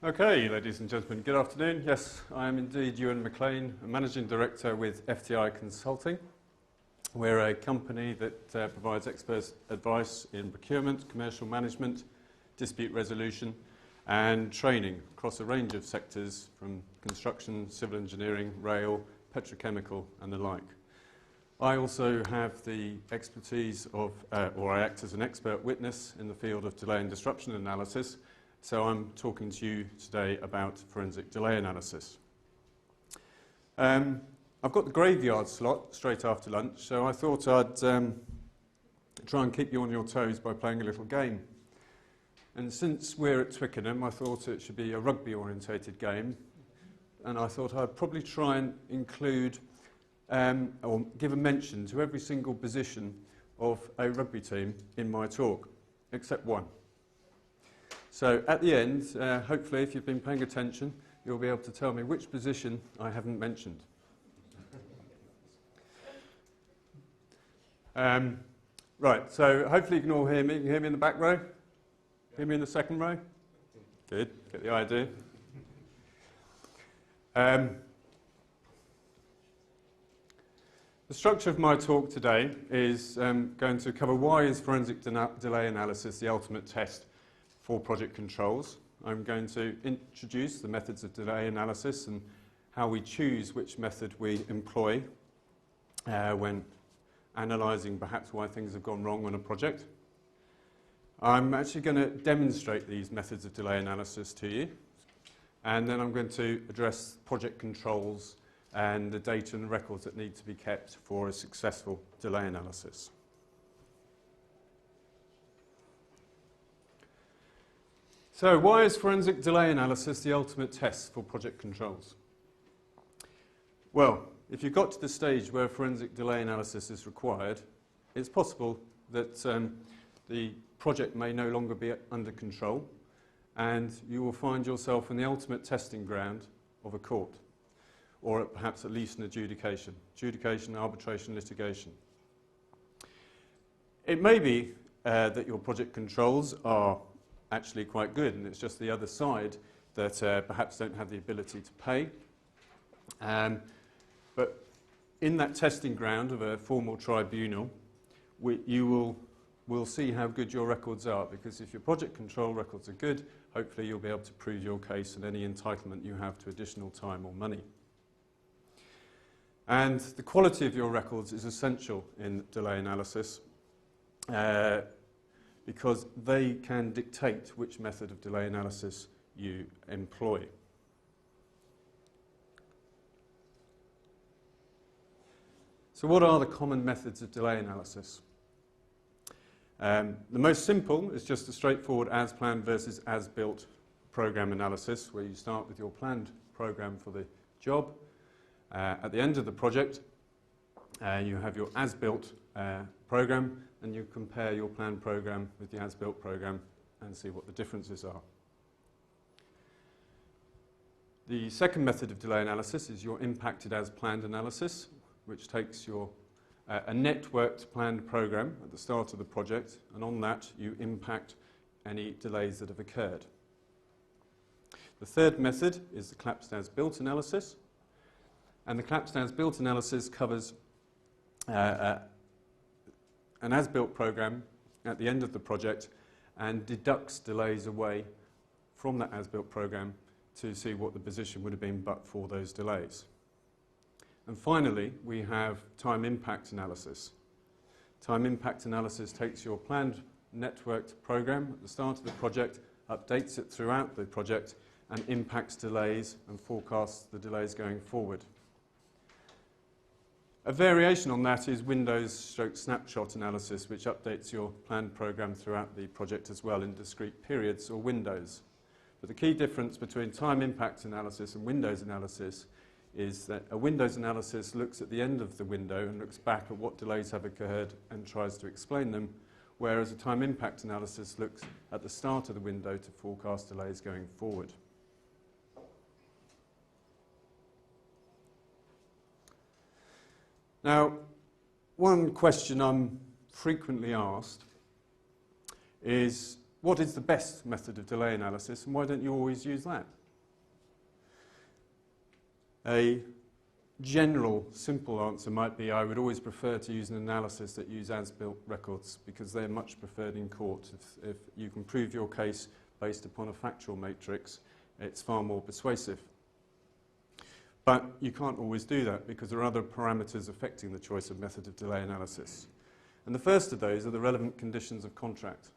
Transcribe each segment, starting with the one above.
Okay, ladies and gentlemen, good afternoon. Yes, I am indeed Ewen Maclean, a Managing Director with FTI Consulting. We're a company that provides expert advice in procurement, commercial management, dispute resolution and training across a range of sectors from construction, civil engineering, rail, petrochemical and the like. I also have the expertise of, or I act as an expert witness in the field of delay and disruption analysis. So I'm talking to you today about forensic delay analysis. I've got the graveyard slot straight after lunch, so I thought I'd try and keep you on your toes by playing a little game. And since we're at Twickenham, I thought it should be a rugby-orientated game, and I thought I'd probably try and include or give a mention to every single position of a rugby team in my talk, except one. So at the end, hopefully if you've been paying attention, you'll be able to tell me which position I haven't mentioned. Right, so hopefully you can all hear me. You can hear me in the back row? Hear me in the second row? Good, get the idea. The structure of my talk today is going to cover why is forensic delay analysis the ultimate test for project controls. I'm going to introduce the methods of delay analysis and how we choose which method we employ when analysing perhaps why things have gone wrong on a project. I'm actually going to demonstrate these methods of delay analysis to you, and then I'm going to address project controls and the data and records that need to be kept for a successful delay analysis. So why is forensic delay analysis the ultimate test for project controls? Well, if you've got to the stage where forensic delay analysis is required, it's possible that the project may no longer be under control and you will find yourself in the ultimate testing ground of a court, or perhaps at least an adjudication, arbitration, litigation. It may be that your project controls are actually quite good, and it's just the other side that perhaps don't have the ability to pay. But in that testing ground of a formal tribunal, you will see how good your records are, because if your project control records are good, hopefully you'll be able to prove your case and any entitlement you have to additional time or money. And the quality of your records is essential in delay analysis, because they can dictate which method of delay analysis you employ. So what are the common methods of delay analysis? The most simple is just a straightforward as-planned versus as-built program analysis, where you start with your planned program for the job. At the end of the project, you have your as-built program, and you compare your planned program with the as-built program and see what the differences are. The second method of delay analysis is your impacted as-planned analysis, which takes your a networked planned program at the start of the project, and on that you impact any delays that have occurred. The third method is the collapsed as-built analysis, and the collapsed as-built analysis covers an as-built program at the end of the project and deducts delays away from that as-built program to see what the position would have been but for those delays. And finally, we have time impact analysis. Time impact analysis takes your planned networked program at the start of the project, updates it throughout the project, and impacts delays and forecasts the delays going forward. A variation on that is Windows/snapshot analysis, which updates your planned program throughout the project as well in discrete periods or windows. But the key difference between time impact analysis and Windows analysis is that a Windows analysis looks at the end of the window and looks back at what delays have occurred and tries to explain them, whereas a time impact analysis looks at the start of the window to forecast delays going forward. Now, one question I'm frequently asked is, what is the best method of delay analysis, and why don't you always use that? A general, simple answer might be I would always prefer to use an analysis that use as-built records because they're much preferred in court. If you can prove your case based upon a factual matrix, it's far more persuasive. But you can't always do that because there are other parameters affecting the choice of method of delay analysis. And the first of those are the relevant conditions of contract.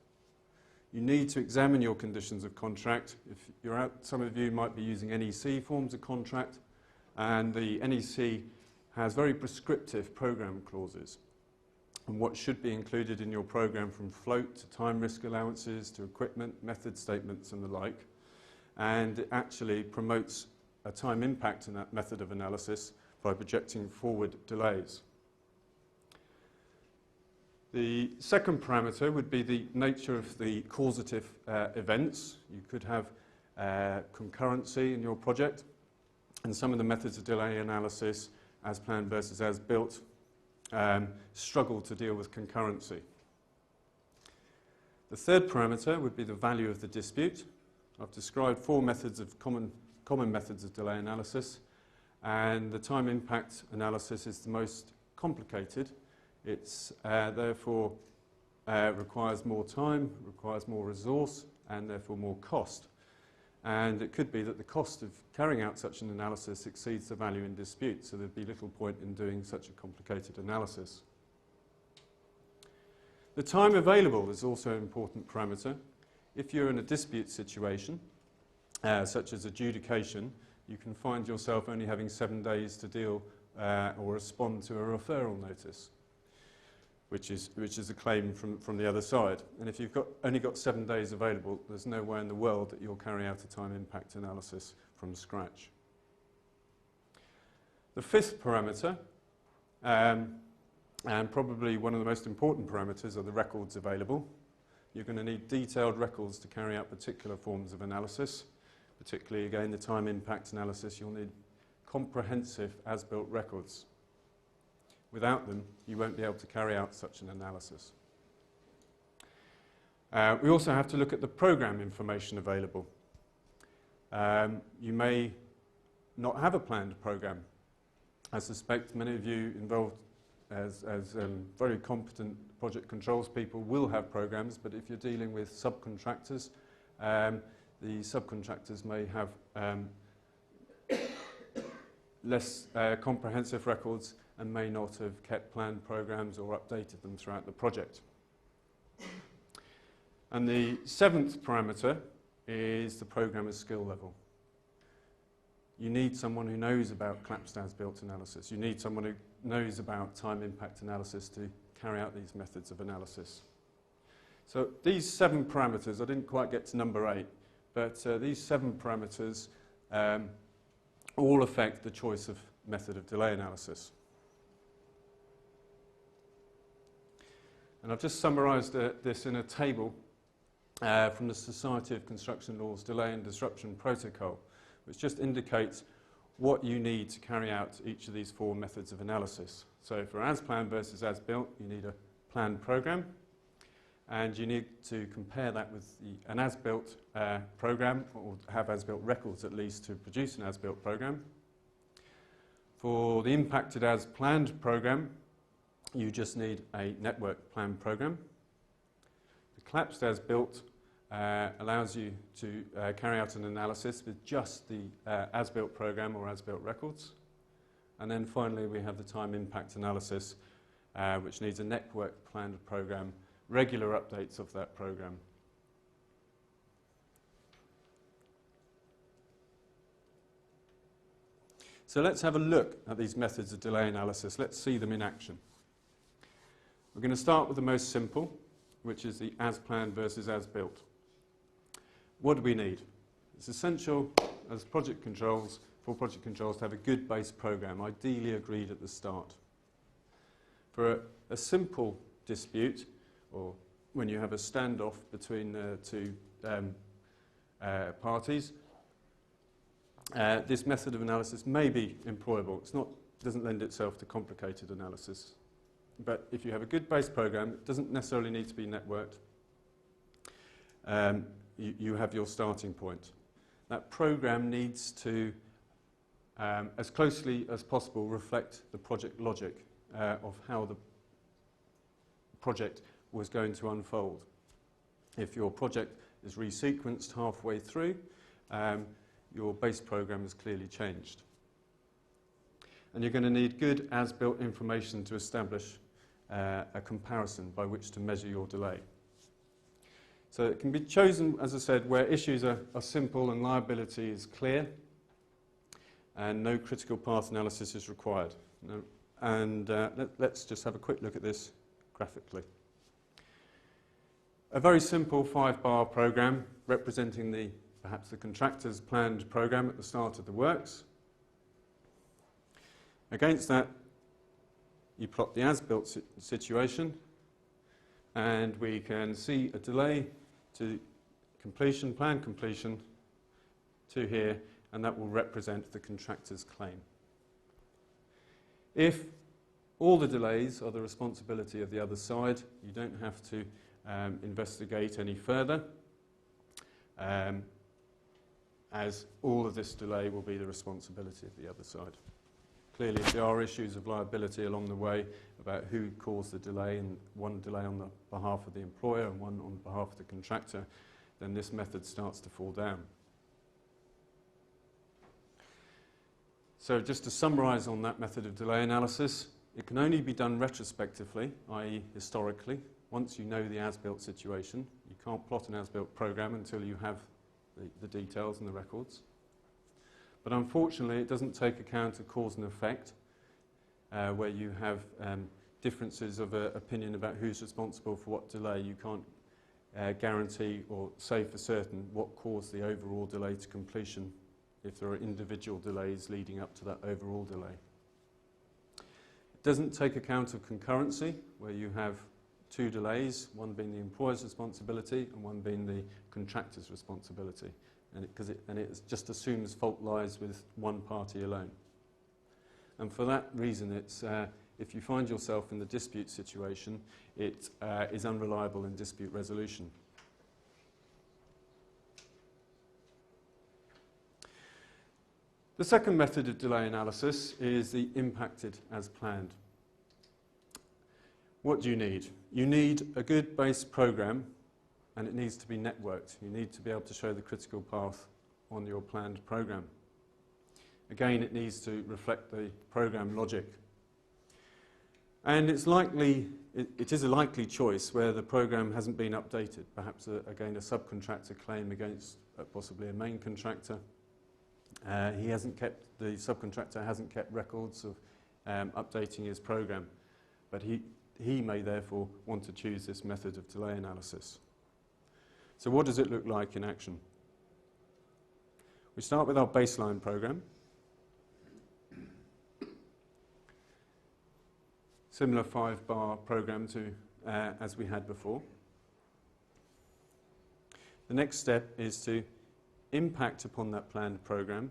You need to examine your conditions of contract. If you're out, some of you might be using NEC forms of contract, and the NEC has very prescriptive program clauses and what should be included in your program, from float to time risk allowances to equipment, method statements and the like. And it actually promotes a time impact in that method of analysis by projecting forward delays. The second parameter would be the nature of the causative events. You could have concurrency in your project, and some of the methods of delay analysis, as planned versus as built, struggle to deal with concurrency. The third parameter would be the value of the dispute. I've described four methods of common methods of delay analysis, and the time impact analysis is the most complicated. It's therefore requires more time, requires more resource, and therefore more cost. And it could be that the cost of carrying out such an analysis exceeds the value in dispute, so there'd be little point in doing such a complicated analysis. The time available is also an important parameter. If you're in a dispute situation, such as adjudication, you can find yourself only having 7 days to deal or respond to a referral notice, which is a claim from the other side. And if you've only got 7 days available, there's no way in the world that you'll carry out a time impact analysis from scratch. The fifth parameter, and probably one of the most important parameters, are the records available. You're going to need detailed records to carry out particular forms of analysis. Particularly, again, the time impact analysis, you'll need comprehensive as-built records. Without them, you won't be able to carry out such an analysis. We also have to look at the program information available. You may not have a planned program. I suspect many of you involved as very competent project controls people will have programs, but if you're dealing with subcontractors, the subcontractors may have less comprehensive records and may not have kept planned programs or updated them throughout the project. And the seventh parameter is the programmer's skill level. You need someone who knows about collapsed as-built analysis. You need someone who knows about time impact analysis to carry out these methods of analysis. So these 7 parameters, I didn't quite get to number 8, but these 7 parameters all affect the choice of method of delay analysis. And I've just summarised this in a table from the Society of Construction Law's Delay and Disruption Protocol, which just indicates what you need to carry out each of these 4 methods of analysis. So for as-planned versus as-built, you need a planned program, and you need to compare that with an as-built program, or have as-built records at least to produce an as-built program. For the impacted as-planned program, you just need a network planned program. The collapsed as-built allows you to carry out an analysis with just the as-built program or as-built records. And then finally we have the time impact analysis, which needs a network planned program, regular updates of that program. So let's have a look at these methods of delay analysis. Let's see them in action. We're going to start with the most simple, which is the as-planned versus as-built. What do we need? It's essential as project controls, for project controls, to have a good base program, ideally agreed at the start. For a simple dispute, or when you have a standoff between two parties, this method of analysis may be employable. Doesn't lend itself to complicated analysis. But if you have a good base program, it doesn't necessarily need to be networked. you have your starting point. That program needs to, as closely as possible, reflect the project logic of how the project was going to unfold. If your project is resequenced halfway through, your base program has clearly changed. And you're going to need good as-built information to establish a comparison by which to measure your delay. So it can be chosen, as I said, where issues are simple and liability is clear and no critical path analysis is required. Let's just have a quick look at this graphically. A very simple 5-bar program representing perhaps the contractor's planned program at the start of the works. Against that, you plot the as-built situation, and we can see a delay to completion, planned completion, to here, and that will represent the contractor's claim. If all the delays are the responsibility of the other side, you don't have to investigate any further, as all of this delay will be the responsibility of the other side. Clearly, if there are issues of liability along the way about who caused the delay, and one delay on the behalf of the employer and one on behalf of the contractor, then this method starts to fall down. So just to summarise on that method of delay analysis, it can only be done retrospectively, i.e. historically, once you know the as-built situation. You can't plot an as-built program until you have the details and the records. But unfortunately, it doesn't take account of cause and effect, where you have differences of opinion about who's responsible for what delay. You can't guarantee or say for certain what caused the overall delay to completion if there are individual delays leading up to that overall delay. It doesn't take account of concurrency, where you have two delays, one being the employer's responsibility and one being the contractor's responsibility. And it just assumes fault lies with one party alone. And for that reason, it's, if you find yourself in the dispute situation, it is unreliable in dispute resolution. The second method of delay analysis is the impacted as planned. What do you need? You need a good base program, and it needs to be networked. You need to be able to show the critical path on your planned program. Again, it needs to reflect the program logic. And it's likely, it is a likely choice where the program hasn't been updated. Perhaps, again, a subcontractor claim against possibly a main contractor. The subcontractor hasn't kept records of updating his program, but he may therefore want to choose this method of delay analysis. So what does it look like in action? We start with our baseline program. Similar 5-bar program to as we had before. The next step is to impact upon that planned program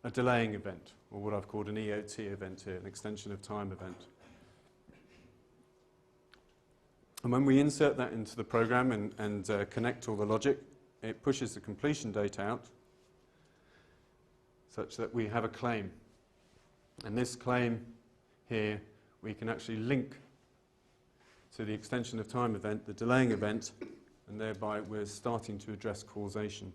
a delaying event, or what I've called an EOT event here, an extension of time event. And when we insert that into the program and connect all the logic, it pushes the completion date out such that we have a claim. And this claim here, we can actually link to the extension of time event, the delaying event, and thereby we're starting to address causation.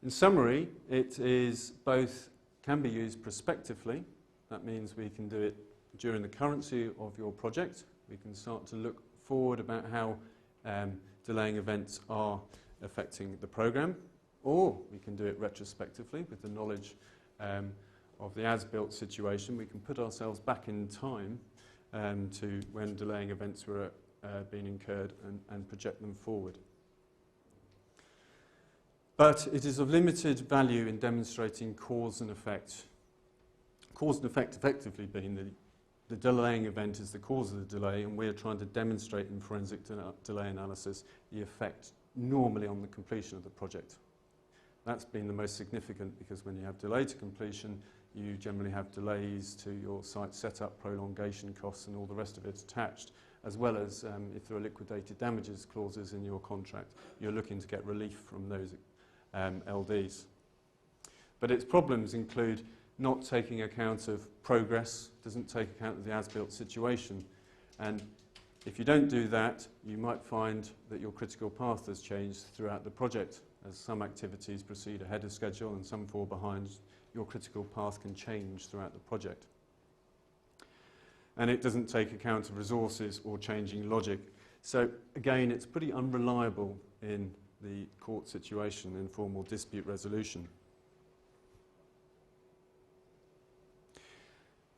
In summary, it is both can be used prospectively. That means we can do it during the currency of your project. We can start to look forward about how delaying events are affecting the program, or we can do it retrospectively with the knowledge of the as-built situation. We can put ourselves back in time to when delaying events were being incurred and project them forward. But it is of limited value in demonstrating cause and effect. Cause and effect effectively being the delaying event is the cause of the delay, and we're trying to demonstrate in forensic delay analysis the effect normally on the completion of the project. That's been the most significant, because when you have delay to completion, you generally have delays to your site setup, prolongation costs and all the rest of it attached, as well as if there are liquidated damages clauses in your contract, you're looking to get relief from those LDs. But its problems include not taking account of progress, doesn't take account of the as-built situation, and if you don't do that, you might find that your critical path has changed throughout the project. As some activities proceed ahead of schedule and some fall behind, your critical path can change throughout the project. And it doesn't take account of resources or changing logic. So again, it's pretty unreliable in the court situation, informal dispute resolution.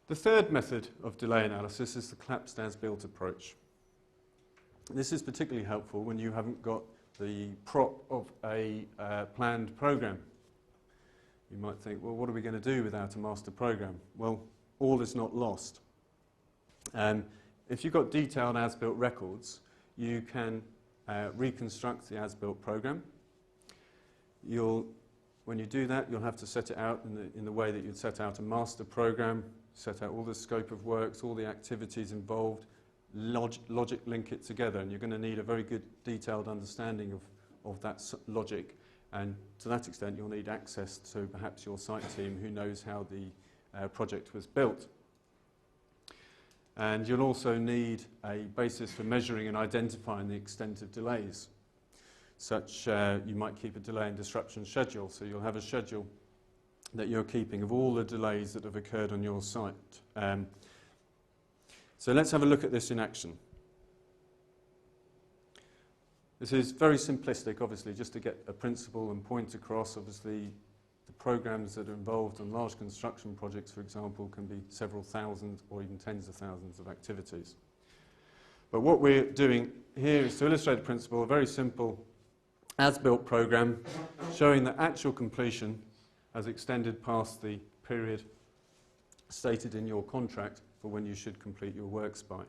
The third method of delay analysis is the collapsed as-built approach. This is particularly helpful when you haven't got the prop of a planned program. You might think, well, what are we going to do without a master program? Well, all is not lost. If you've got detailed as-built records, you can reconstruct the as-built program. When you do that, you'll have to set it out in the way that you'd set out a master program, set out all the scope of works, all the activities involved, logic link it together, and you're going to need a very good detailed understanding of that logic, and to that extent you'll need access to perhaps your site team who knows how the project was built. And you'll also need a basis for measuring and identifying the extent of delays. You might keep a delay and disruption schedule, so you'll have a schedule that you're keeping of all the delays that have occurred on your site. So let's have a look at this in action. This is very simplistic, obviously, just to get a principle and point across. Obviously, the programs that are involved in large construction projects, for example, can be several thousand or even tens of thousands of activities. But what we're doing here is to illustrate the principle, a very simple as-built program showing that actual completion has extended past the period stated in your contract for when you should complete your works by.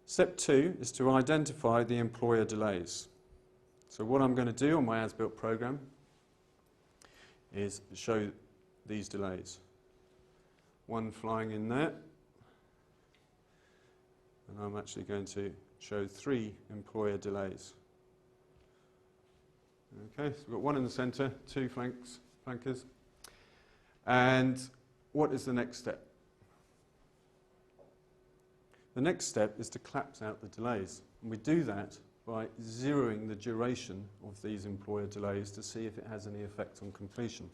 Step 2 is to identify the employer delays. So what I'm going to do on my as-built program is show these delays. One flying in there, and I'm actually going to show 3 employer delays. Okay, so we've got one in the centre, 2 flankers. And what is the next step? The next step is to collapse out the delays. And we do that by zeroing the duration of these employer delays to see if it has any effect on completion.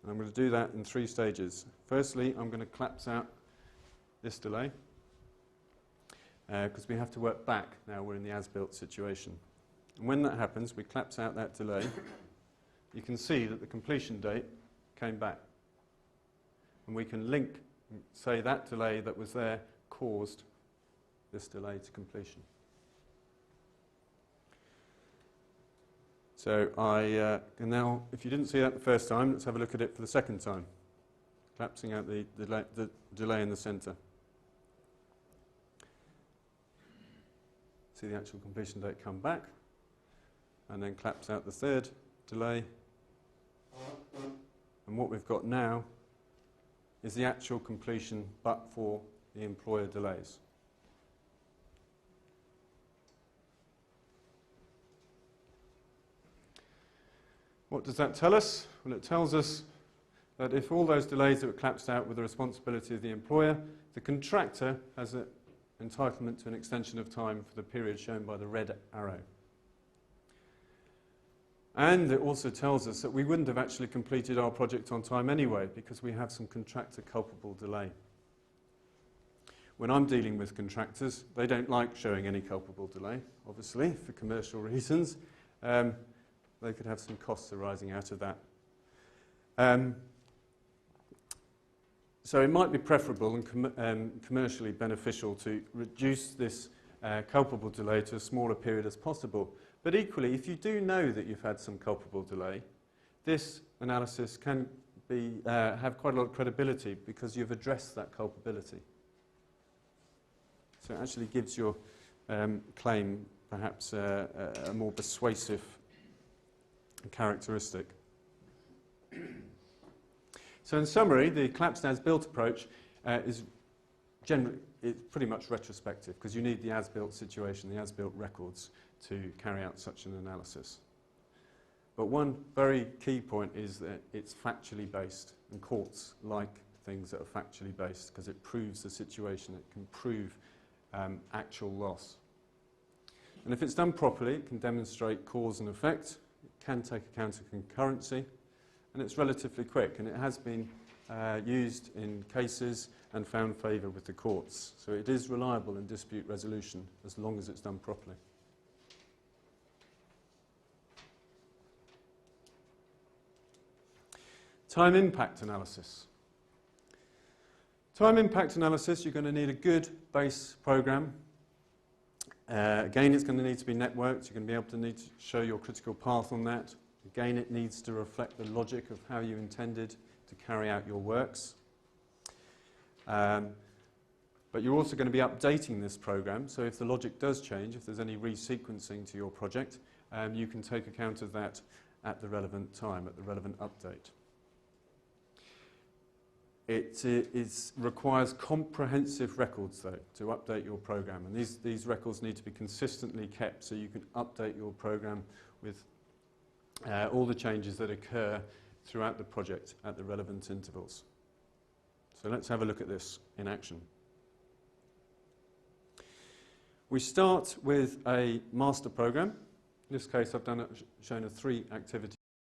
And I'm going to do that in 3 stages. Firstly, I'm going to collapse out this delay because we have to work back now we're in the as-built situation. And when that happens, we collapse out that delay. You can see that the completion date came back. And we can link, say that delay that was there caused this delay to completion. So and now, if you didn't see that the first time, let's have a look at it for the second time. Collapsing out the delay in the centre. See the actual completion date come back. And then collapse out the third delay. And what we've got now is the actual completion but for the employer delays. What does that tell us? Well, it tells us that if all those delays that were collapsed out were the responsibility of the employer, the contractor has an entitlement to an extension of time for the period shown by the red arrow. And it also tells us that we wouldn't have actually completed our project on time anyway because we have some contractor culpable delay. When I'm dealing with contractors, they don't like showing any culpable delay, obviously, for commercial reasons. They could have some costs arising out of that. So it might be preferable and commercially beneficial to reduce this culpable delay to a smaller period as possible. But equally, if you do know that you've had some culpable delay, this analysis can have quite a lot of credibility because you've addressed that culpability. So it actually gives your claim perhaps a more persuasive characteristic. So in summary, the collapsed as-built approach is it's pretty much retrospective because you need the as-built situation, the as-built records to carry out such an analysis. But one very key point is that it's factually based, and courts like things that are factually based because it proves the situation, it can prove actual loss. And if it's done properly, it can demonstrate cause and effect, it can take account of concurrency, and it's relatively quick, and it has been used in cases and found favour with the courts. So it is reliable in dispute resolution as long as it's done properly. Time impact analysis. Time impact analysis, you're going to need a good base program. Again, it's going to need to be networked. You're going to be able to need to show your critical path on that. Again, it needs to reflect the logic of how you intended to carry out your works. But you're also going to be updating this program, so if the logic does change, if there's any resequencing to your project, you can take account of that at the relevant time, at the relevant update. It requires comprehensive records, though, to update your program, and these records need to be consistently kept so you can update your program with all the changes that occur throughout the project at the relevant intervals. So let's have a look at this in action. We start with a master program. In this case, I've shown a 3-activity